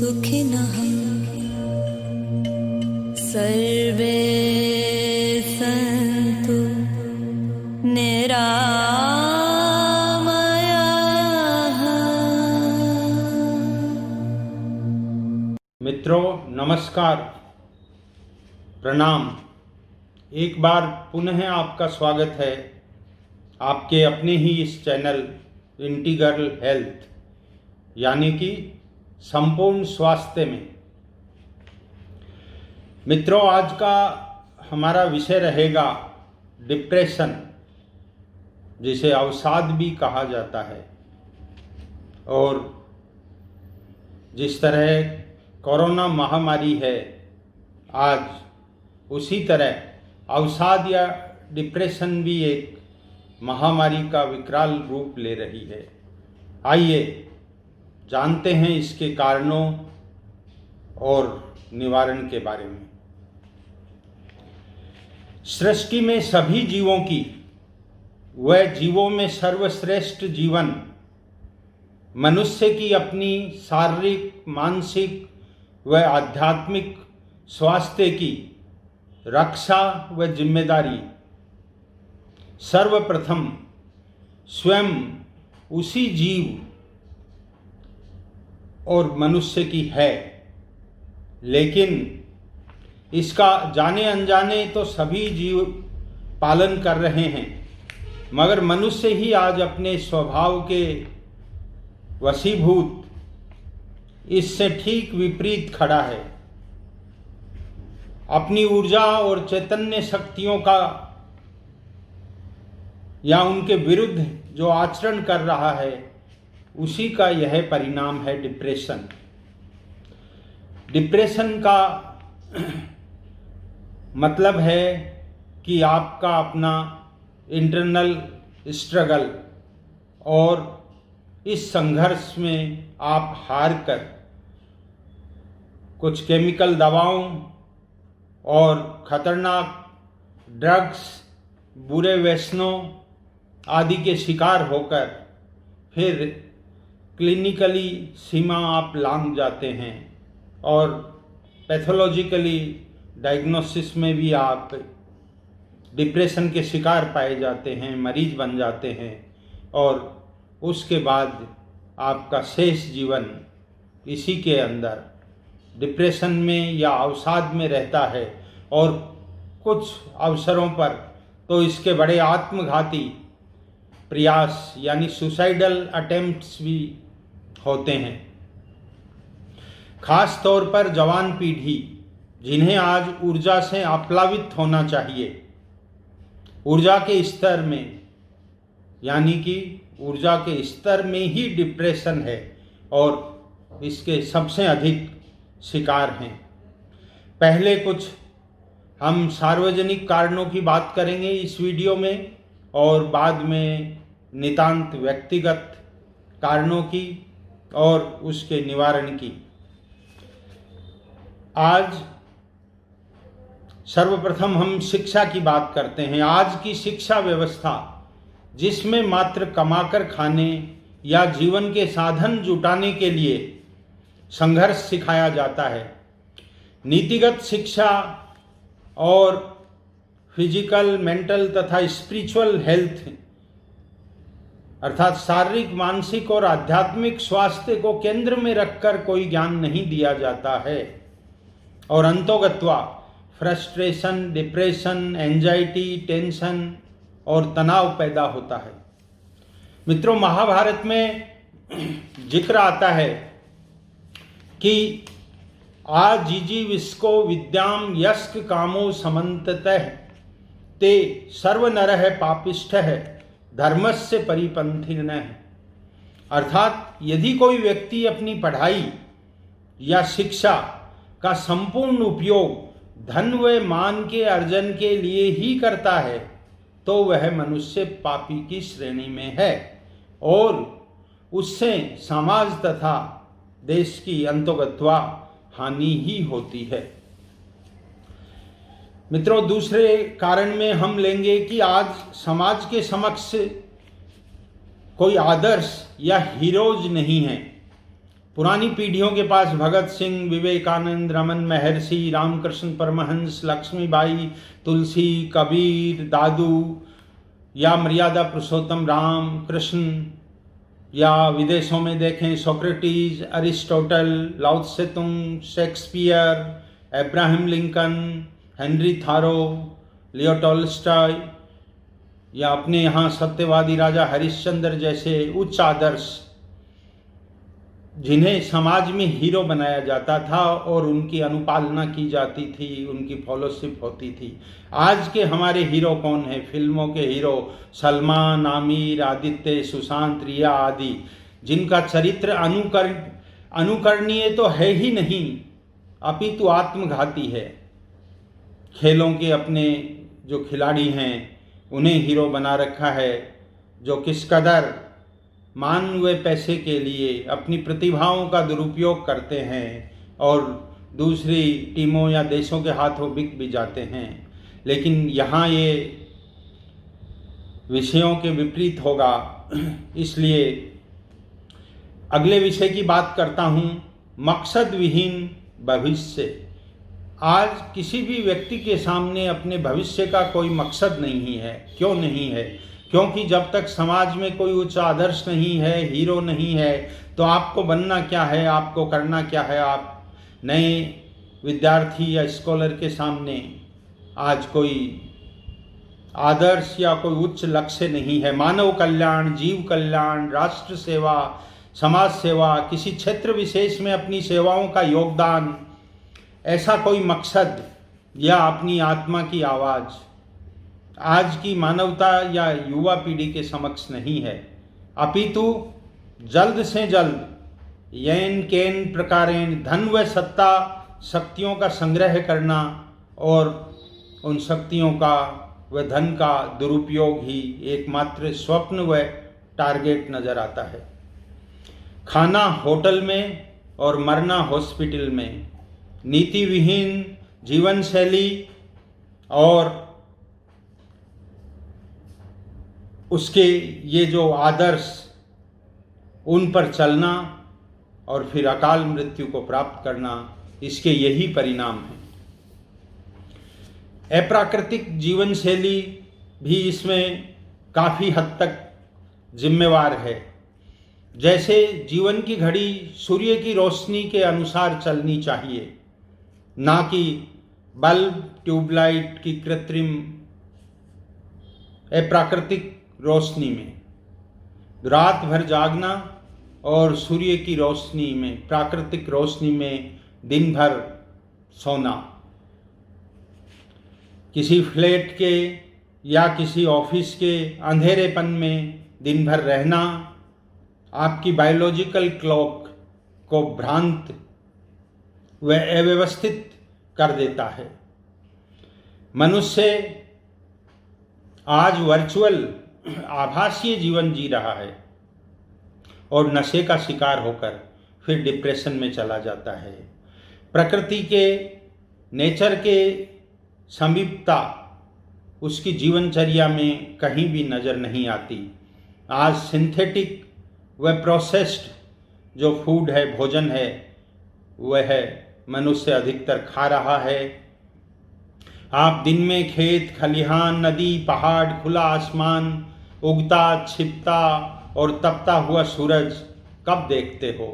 सुखिनः सर्वे सन्तु निरामयाः। मित्रों नमस्कार, प्रणाम। एक बार पुनः आपका स्वागत है आपके अपने ही इस चैनल इंटीग्रल हेल्थ यानी कि संपूर्ण स्वास्थ्य में। मित्रों, आज का हमारा विषय रहेगा डिप्रेशन, जिसे अवसाद भी कहा जाता है। और जिस तरह कोरोना महामारी है आज, उसी तरह अवसाद या डिप्रेशन भी एक महामारी का विकराल रूप ले रही है। आइए जानते हैं इसके कारणों और निवारण के बारे में। सृष्टि में सभी जीवों की व जीवों में सर्वश्रेष्ठ जीवन मनुष्य की अपनी शारीरिक, मानसिक व आध्यात्मिक स्वास्थ्य की रक्षा व जिम्मेदारी सर्वप्रथम स्वयं उसी जीव और मनुष्य की है, लेकिन इसका जाने अनजाने तो सभी जीव पालन कर रहे हैं, मगर मनुष्य ही आज अपने स्वभाव के वशीभूत इससे ठीक विपरीत खड़ा है। अपनी ऊर्जा और चैतन्य शक्तियों का या उनके विरुद्ध जो आचरण कर रहा है, उसी का यह परिणाम है डिप्रेशन। डिप्रेशन का मतलब है कि आपका अपना इंटरनल स्ट्रगल और इस संघर्ष में आप हार कर कुछ केमिकल दवाओं और खतरनाक ड्रग्स, बुरे व्यसनों आदि के शिकार होकर फिर क्लिनिकली सीमा आप लांघ जाते हैं और पैथोलॉजिकली डायग्नोसिस में भी आप डिप्रेशन के शिकार पाए जाते हैं, मरीज बन जाते हैं। और उसके बाद आपका शेष जीवन इसी के अंदर डिप्रेशन में या अवसाद में रहता है। और कुछ अवसरों पर तो इसके बड़े आत्मघाती प्रयास यानी सुसाइडल अटेम्प्ट्स भी होते हैं। खास तौर पर जवान पीढ़ी, जिन्हें आज ऊर्जा से आप्लावित होना चाहिए, ऊर्जा के स्तर में यानी कि ऊर्जा के स्तर में ही डिप्रेशन है और इसके सबसे अधिक शिकार हैं। पहले कुछ हम सार्वजनिक कारणों की बात करेंगे इस वीडियो में, और बाद में नितांत व्यक्तिगत कारणों की और उसके निवारण की। आज सर्वप्रथम हम शिक्षा की बात करते हैं। आज की शिक्षा व्यवस्था, जिसमें मात्र कमाकर खाने या जीवन के साधन जुटाने के लिए संघर्ष सिखाया जाता है, नीतिगत शिक्षा और फिजिकल, मेंटल तथा स्पिरिचुअल हेल्थ अर्थात शारीरिक, मानसिक और आध्यात्मिक स्वास्थ्य को केंद्र में रखकर कोई ज्ञान नहीं दिया जाता है। और अंतोगत्वा फ्रस्ट्रेशन, डिप्रेशन, एंजाइटी, टेंशन और तनाव पैदा होता है। मित्रों, महाभारत में जिक्र आता है कि आजीजी विस्को विद्याम यस्क कामो समन्ततः ते सर्वनरः पापिष्ठः धर्मस्य परिपन्थिनः। अर्थात यदि कोई व्यक्ति अपनी पढ़ाई या शिक्षा का संपूर्ण उपयोग धन व मान के अर्जन के लिए ही करता है, तो वह मनुष्य पापी की श्रेणी में है और उससे समाज तथा देश की अंतोगत्वा हानि ही होती है। मित्रों, दूसरे कारण में हम लेंगे कि आज समाज के समक्ष कोई आदर्श या हीरोज नहीं है। पुरानी पीढ़ियों के पास भगत सिंह, विवेकानंद, रमन महर्षि, रामकृष्ण परमहंस, लक्ष्मीबाई, तुलसी, कबीर, दादू या मर्यादा पुरुषोत्तम राम कृष्ण, या विदेशों में देखें सोक्रेटिस, अरिस्टोटल, लाओ त्से तुंग, शेक्सपियर, अब्राहम लिंकन, हेनरी थारो, लियो टॉल्स्टॉय, या अपने यहाँ सत्यवादी राजा हरिश्चंद्र जैसे उच्च आदर्श जिन्हें समाज में हीरो बनाया जाता था और उनकी अनुपालना की जाती थी, उनकी फॉलोशिप होती थी। आज के हमारे हीरो कौन हैं? फिल्मों के हीरो सलमान, आमिर, आदित्य, सुशांत, रिया आदि, जिनका चरित्र अनुकरणीय तो है ही नहीं, अपितु आत्मघाती है। खेलों के अपने जो खिलाड़ी हैं उन्हें हीरो बना रखा है, जो किस कदर मान व पैसे के लिए अपनी प्रतिभाओं का दुरुपयोग करते हैं और दूसरी टीमों या देशों के हाथों बिक भी जाते हैं। लेकिन यहाँ ये विषयों के विपरीत होगा, इसलिए अगले विषय की बात करता हूँ, मकसद विहीन भविष्य। आज किसी भी व्यक्ति के सामने अपने भविष्य का कोई मकसद नहीं है। क्यों नहीं है? क्योंकि जब तक समाज में कोई उच्च आदर्श नहीं है, हीरो नहीं है, तो आपको बनना क्या है, आपको करना क्या है? आप नए विद्यार्थी या स्कॉलर के सामने आज कोई आदर्श या कोई उच्च लक्ष्य नहीं है। मानव कल्याण, जीव कल्याण, राष्ट्र सेवा, समाज सेवा, किसी क्षेत्र विशेष में अपनी सेवाओं का योगदान, ऐसा कोई मकसद या अपनी आत्मा की आवाज़ आज की मानवता या युवा पीढ़ी के समक्ष नहीं है। अपितु जल्द से जल्द येन केन प्रकारेण धन व सत्ता शक्तियों का संग्रह करना और उन शक्तियों का व धन का दुरुपयोग ही एकमात्र स्वप्न व टारगेट नजर आता है। खाना होटल में और मरना हॉस्पिटल में, नीति विहीन जीवन शैली और उसके ये जो आदर्श, उन पर चलना और फिर अकाल मृत्यु को प्राप्त करना, इसके यही परिणाम हैं। अप्राकृतिक जीवन शैली भी इसमें काफ़ी हद तक जिम्मेवार है। जैसे जीवन की घड़ी सूर्य की रोशनी के अनुसार चलनी चाहिए, ना कि बल्ब, ट्यूबलाइट की कृत्रिम अप्राकृतिक रोशनी में। रात भर जागना और सूर्य की रोशनी में, प्राकृतिक रोशनी में दिन भर सोना। किसी फ्लैट के या किसी ऑफिस के अंधेरेपन में दिन भर रहना आपकी बायोलॉजिकल क्लॉक को भ्रांत व अव्यवस्थित कर देता है। मनुष्य आज वर्चुअल आभासीय जीवन जी रहा है और नशे का शिकार होकर फिर डिप्रेशन में चला जाता है। प्रकृति के, नेचर के समीपता उसकी जीवनचर्या में कहीं भी नज़र नहीं आती। आज सिंथेटिक व प्रोसेस्ड जो फूड है, भोजन है, वह मनुष्य अधिकतर खा रहा है। आप दिन में खेत, खलिहान, नदी, पहाड़, खुला आसमान, उगता, छिपता और तपता हुआ सूरज कब देखते हो?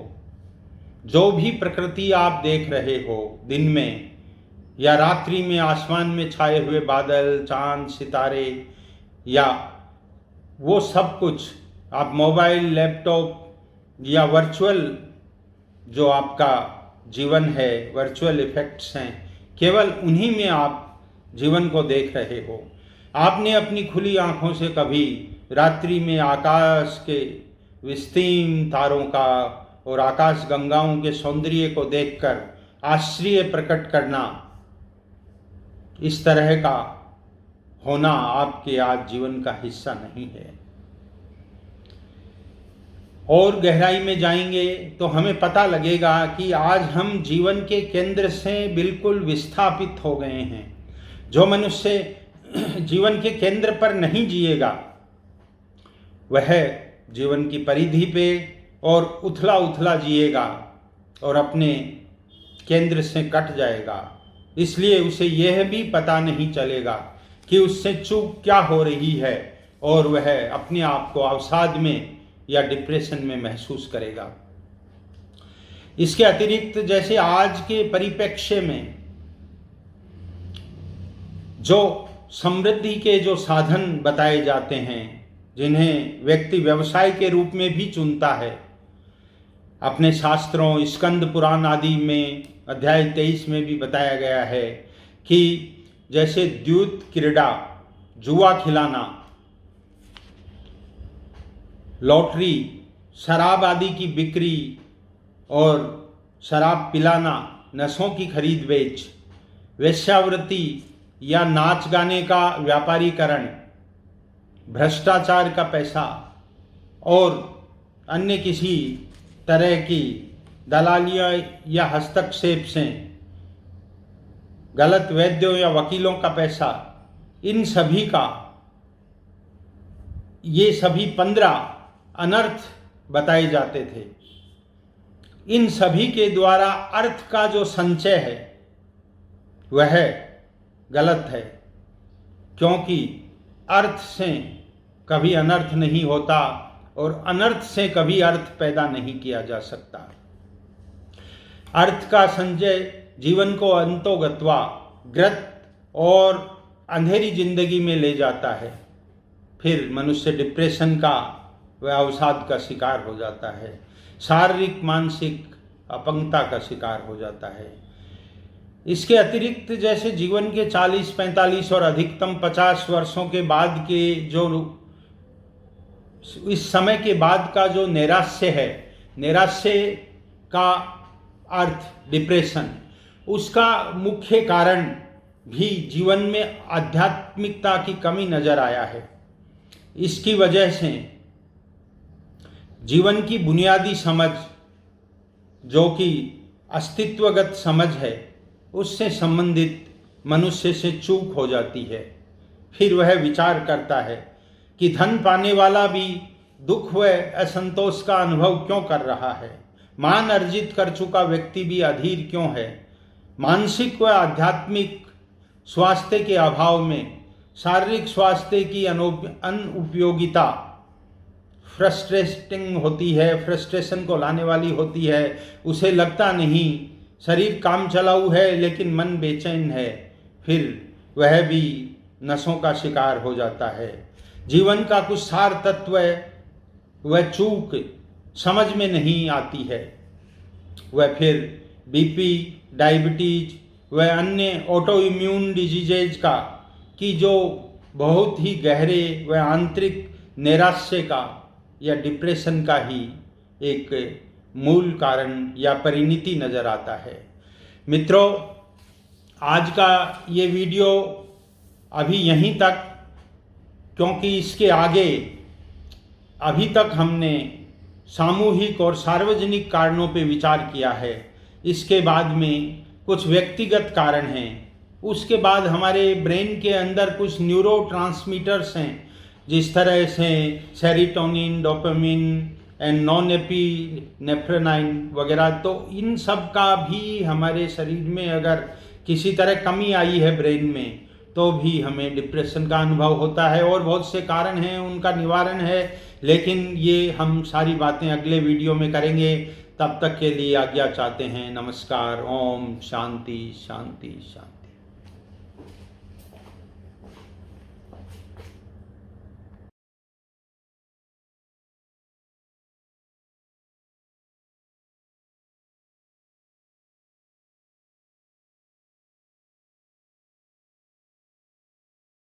जो भी प्रकृति आप देख रहे हो दिन में या रात्रि में, आसमान में छाए हुए बादल, चांद, सितारे, या वो सब कुछ आप मोबाइल, लैपटॉप या वर्चुअल जो आपका जीवन है, वर्चुअल इफेक्ट्स हैं, केवल उन्हीं में आप जीवन को देख रहे हो। आपने अपनी खुली आंखों से कभी रात्रि में आकाश के विस्तीर्ण तारों का और आकाश गंगाओं के सौंदर्य को देखकर आश्चर्य प्रकट करना, इस तरह का होना आपके आज जीवन का हिस्सा नहीं है। और गहराई में जाएंगे तो हमें पता लगेगा कि आज हम जीवन के केंद्र से बिल्कुल विस्थापित हो गए हैं। जो मनुष्य जीवन के केंद्र पर नहीं जिएगा वह जीवन की परिधि पे और उथला उथला जिएगा, और अपने केंद्र से कट जाएगा। इसलिए उसे यह भी पता नहीं चलेगा कि उससे चूक क्या हो रही है और वह अपने आप को अवसाद में या डिप्रेशन में महसूस करेगा। इसके अतिरिक्त जैसे आज के परिप्रेक्ष्य में जो समृद्धि के जो साधन बताए जाते हैं, जिन्हें व्यक्ति व्यवसाय के रूप में भी चुनता है, अपने शास्त्रों स्कंद पुराण आदि में अध्याय 23 में भी बताया गया है कि जैसे द्यूत क्रीड़ा, जुआ खिलाना, लॉटरी, शराब आदि की बिक्री और शराब पिलाना, नशों की खरीद बेच, वेश्यावृत्ति या नाच गाने का व्यापारीकरण, भ्रष्टाचार का पैसा और अन्य किसी तरह की दलालियाँ या हस्तक्षेप से गलत वैद्यों या वकीलों का पैसा, इन सभी का, ये सभी 15 अनर्थ बताए जाते थे। इन सभी के द्वारा अर्थ का जो संचय है वह गलत है, क्योंकि अर्थ से कभी अनर्थ नहीं होता और अनर्थ से कभी अर्थ पैदा नहीं किया जा सकता। अर्थ का संचय जीवन को अंतोगत्वा ग्रत और अंधेरी जिंदगी में ले जाता है। फिर मनुष्य डिप्रेशन का व अवसाद का शिकार हो जाता है, शारीरिक मानसिक अपंगता का शिकार हो जाता है। इसके अतिरिक्त जैसे जीवन के 40, 45 और अधिकतम 50 वर्षों के बाद के जो इस समय के बाद का जो नैराश्य है, नैराश्य का अर्थ डिप्रेशन, उसका मुख्य कारण भी जीवन में आध्यात्मिकता की कमी नजर आया है। इसकी वजह से जीवन की बुनियादी समझ, जो कि अस्तित्वगत समझ है, उससे संबंधित मनुष्य से चूक हो जाती है। फिर वह विचार करता है कि धन पाने वाला भी दुख व असंतोष का अनुभव क्यों कर रहा है, मान अर्जित कर चुका व्यक्ति भी अधीर क्यों है। मानसिक व आध्यात्मिक स्वास्थ्य के अभाव में शारीरिक स्वास्थ्य की अनुपयोगिता फ्रस्ट्रेटिंग होती है, फ्रस्ट्रेशन को लाने वाली होती है। उसे लगता नहीं, शरीर काम चलाऊ है लेकिन मन बेचैन है। फिर वह भी नशों का शिकार हो जाता है। जीवन का कुछ सार तत्व वह चूक समझ में नहीं आती है। वह फिर बीपी, डायबिटीज व अन्य ऑटो इम्यून डिजीजेज का की जो बहुत ही गहरे व आंतरिक नैराश्य का या डिप्रेशन का ही एक मूल कारण या परिणति नजर आता है। मित्रों, आज का ये वीडियो अभी यहीं तक, क्योंकि इसके आगे अभी तक हमने सामूहिक और सार्वजनिक कारणों पे विचार किया है। इसके बाद में कुछ व्यक्तिगत कारण हैं। उसके बाद हमारे ब्रेन के अंदर कुछ न्यूरोट्रांसमीटर्स हैं, जिस तरह से सेरोटोनिन, डोपामिन एंड नॉरएपिनेफ्रेनाइन वगैरह। तो इन सब का भी हमारे शरीर में अगर किसी तरह कमी आई है ब्रेन में, तो भी हमें डिप्रेशन का अनुभव होता है। और बहुत से कारण हैं, उनका निवारण है, लेकिन ये हम सारी बातें अगले वीडियो में करेंगे। तब तक के लिए आज्ञा चाहते हैं। नमस्कार। ओम शांति शांति शांति।